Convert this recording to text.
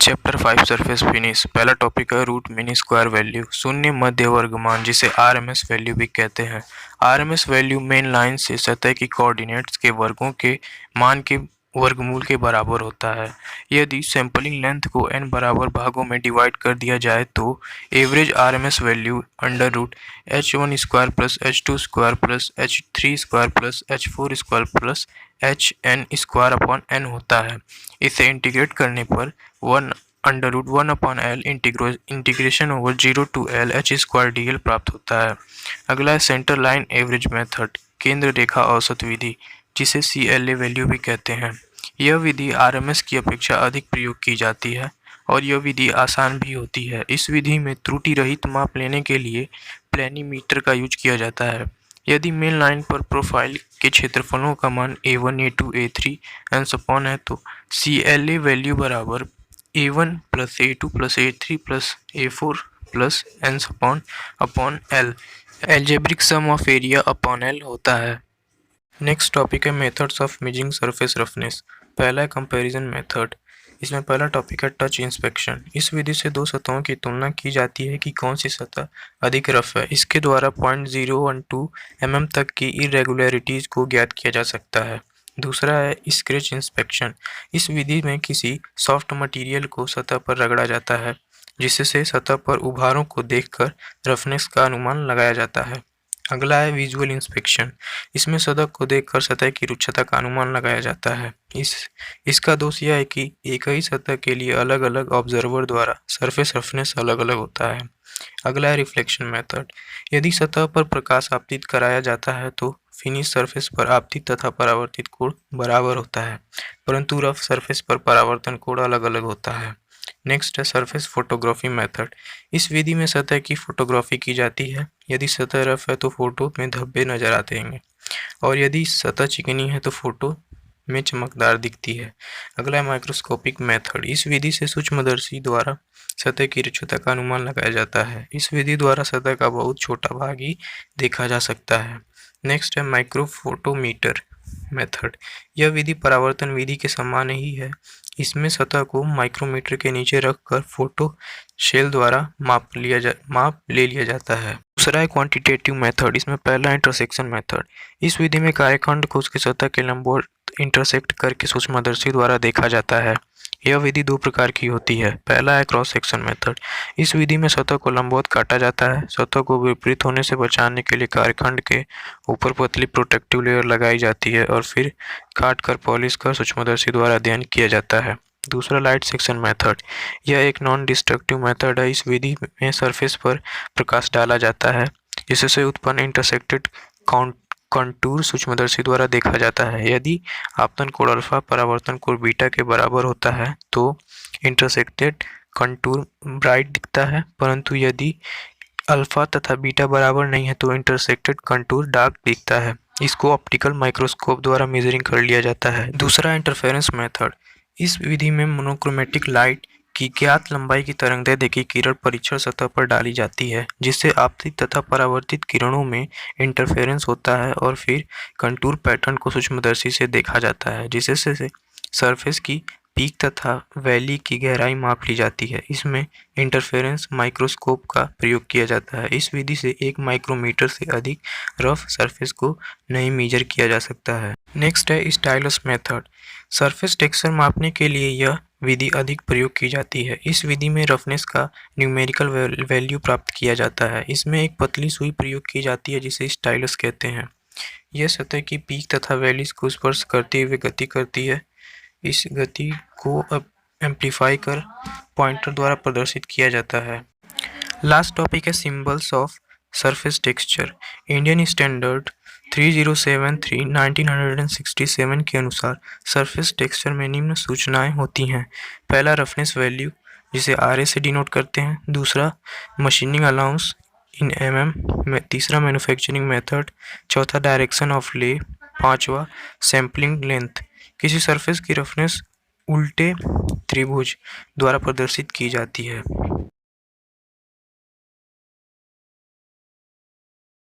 Chapter 5 surface finish. पहला topic है root mean square value, शून्य मध्य वर्ग मान, जिसे आरएमएस वैल्यू भी कहते हैं। आरएमएस वैल्यू मेन लाइन से सतह की कोऑर्डिनेट्स के वर्गों के मान के वर्गमूल के बराबर होता है। यदि सैंपलिंग लेंथ को n बराबर भागों में डिवाइड कर दिया जाए तो average RMS value under root h1 square plus h2 square plus h3 square plus h4 square plus hn square upon n होता है। इसे इंटीग्रेट करने पर 1/1/L integration over 0 to L h square dl प्राप्त होता है। अगला है सेंटर लाइन एवरेज मेथड, केंद्र रेखा औसत विधि, जिसे CLA वैल्यू भी कहते हैं। यह विधि आरएमएस की अपेक्षा अधिक प्रयोग की जाती है और यह विधि आसान भी होती है। इस विधि में त्रुटि रहित माप लेने के लिए प्लेनीमीटर का यूज किया जाता है। यदि मेन लाइन पर प्रोफाइल के क्षेत्रफलों का मान A1, A2, A3 एंड सपॉन है तो CLA वैल्यू बराबर A1 plus A2 plus A3 plus A4 plus n सपॉन upon L algebraic sum of area upon L होता है। नेक्स्ट टॉपिक है methods of measuring surface roughness. पहला है कंपैरिजन मेथड। इसमें पहला टॉपिक है टच इंस्पेक्शन। इस विधि से दो सतहों की तुलना की जाती है कि कौन सी सतह अधिक रफ है। इसके द्वारा 0.012 mm तक की इरेगुलरिटीज़ को ज्ञात किया जा सकता है। दूसरा है स्क्रैच इंस्पेक्शन। इस विधि में किसी सॉफ्ट मटेरियल को सतह पर रगड़ा जाता है, जिससे सतह पर उभारों को देखकर रफनेस का अनुमान लगाया जाता है। अगला है विजुअल इंस्पेक्शन। इसमें सतह को देखकर सतह की रुक्षता का अनुमान लगाया जाता है। इसका दोष यह है कि एक ही सतह के लिए अलग अलग ऑब्जर्वर द्वारा सरफेस रफनेस अलग अलग होता है। अगला है रिफ्लेक्शन मेथड। यदि सतह पर प्रकाश आपतित कराया जाता है तो फिनिश सरफेस पर आपतित तथा परावर्तित कोण बराबर होता है, परंतु रफ सरफेस पर परावर्तन कोण अलग अलग होता है। नेक्स्ट है सरफेस फोटोग्राफी मेथड। इस विधि में सतह की फोटोग्राफी की जाती है। यदि सतह रफ है तो फोटो में धब्बे नजर आते हैं और यदि सतह चिकनी है तो फोटो में चमकदार दिखती है। अगला है माइक्रोस्कोपिक मेथड। इस विधि से सूक्ष्मदर्शी द्वारा सतह की रुक्षता का अनुमान लगाया जाता है। इस विधि द्वारा सतह का बहुत छोटा भाग ही देखा जा सकता है। नेक्स्ट है माइक्रोफोटोमीटर मेथड। यह विधि परावर्तन विधि के समान ही है। इसमें सतह को माइक्रोमीटर के नीचे रखकर फोटो शेल द्वारा माप ले लिया जाता है। दूसरा है क्वांटिटेटिव मेथड। इसमें पहला इंटरसेक्शन मेथड। इस विधि में कार्यखंड को उसकी सतह के लंबवत इंटरसेक्ट करके सूक्ष्मदर्शी द्वारा देखा जाता है। यह विधि दो प्रकार की होती है। पहला है क्रॉस सेक्शन मेथड। इस विधि में सतह को लंबवत काटा जाता है। सतह को विपरीत होने से बचाने के लिए कार्यखंड के ऊपर पतली प्रोटेक्टिव लेयर लगाई जाती है और फिर काट कर पॉलिश कर सूक्ष्मदर्शी द्वारा अध्ययन किया जाता है। दूसरा लाइट सेक्शन मेथड। यह एक नॉन डिस्ट्रक्टिव मेथड है। इस विधि में सरफेस पर प्रकाश डाला जाता है, जिससे उत्पन्न इंटरसेक्टेड कंटूर सूक्ष्मदर्शी द्वारा देखा जाता है। यदि आपतन कोण अल्फा परावर्तन कोण बीटा के बराबर होता है तो इंटरसेक्टेड कंटूर ब्राइट दिखता है, परंतु यदि अल्फा तथा बीटा बराबर नहीं है तो इंटरसेक्टेड कंटूर डार्क दिखता है। इसको ऑप्टिकल माइक्रोस्कोप द्वारा मेजरिंग कर लिया जाता है। दूसरा इंटरफेरेंस मेथड। इस विधि में मोनोक्रोमेटिक लाइट की ज्ञात लंबाई की तरंगदैर्ध्य की किरण परीक्षण सतह पर डाली जाती है, जिससे आपतित तथा परावर्तित किरणों में इंटरफेरेंस होता है और फिर कंटूर पैटर्न को सूक्ष्मदर्शी से देखा जाता है, जिससे सरफेस की पीक तथा वैली की गहराई माप ली जाती है। इसमें इंटरफेरेंस माइक्रोस्कोप का प्रयोग किया जाता है। इस विधि से 1 माइक्रोमीटर से अधिक रफ सरफेस को नहीं मेजर किया जा सकता है। नेक्स्ट है स्टाइलस मेथड। सरफेस टेक्सचर मापने के लिए यह विधि अधिक प्रयोग की जाती है। इस विधि में रफनेस का न्यूमेरिकल वैल्यू प्राप्त किया जाता है। इसमें एक पतली सुई प्रयोग की जाती है जिसे स्टाइलस कहते हैं। यह सतह की पीक तथा वैलीज को स्पर्श करते हुए गति करती है। इस गति को अब एम्पलीफाई कर पॉइंटर द्वारा प्रदर्शित किया जाता है। लास्ट टॉपिक है symbols of surface texture. Indian standard 3073/1967 के अनुसार सरफेस टेक्सचर में निम्न सूचनाएं होती हैं। पहला रफनेस वैल्यू, जिसे RA से डिनोट करते हैं। दूसरा मशीनिंग अलाउंस इन mm। तीसरा मैन्युफैक्चरिंग मेथड। चौथा डायरेक्शन ऑफ ले। पांचवा सैम्पलिंग लेंथ। किसी सरफेस की रफनेस उल्टे त्रिभुज द्वारा प्रदर्शित की जाती है।